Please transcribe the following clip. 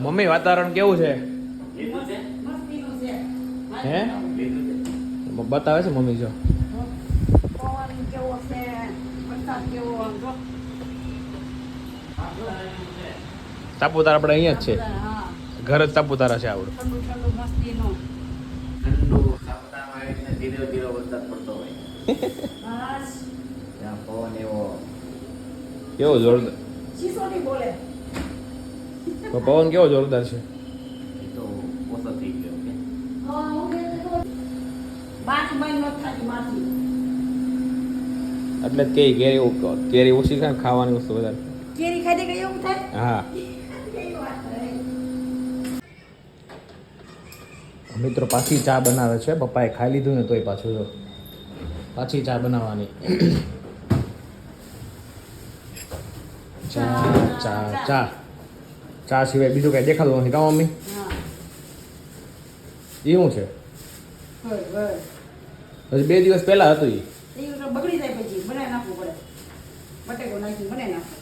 Mummy વાતાવરણ કેવું છે? હે બતાવે છે મમ્મી જો. સાપુતારા આપણે અહીંયા જ છે. ઘર જ સાપુતારા છે આપણું. ઠંડુ સાપુતારામાં આવીને ધીરે ધીરે વરસાદ પડતો હોય. ત્યાં પવન એવો કેવો જોરદાર. પવન કેવો જોરદાર છે. એ તો ઓછો થઈ ગયો કે એટલે જ કે કેરી ઓછી ખાય ખાવાની વસ્તુ વધારે. કેરી ખાઈ દે એવું થાય. હા મિત્રો પાછી ચા બનાવે છે. પપ્પાએ ખાઈ લીધું ને તોય પાછું જો પાછી ચા બનાવવાની. ચા ચા ચા ચા સિવાય બીજું કઈ દેખાતું નથી કા મમ્મી? એ શું છે? હજી 2 દિવસ પહેલા હતું એ. બગડી જાય પછી બનાવી નાખવું પડે. બટેકો નાખી બનાવી નાખવું.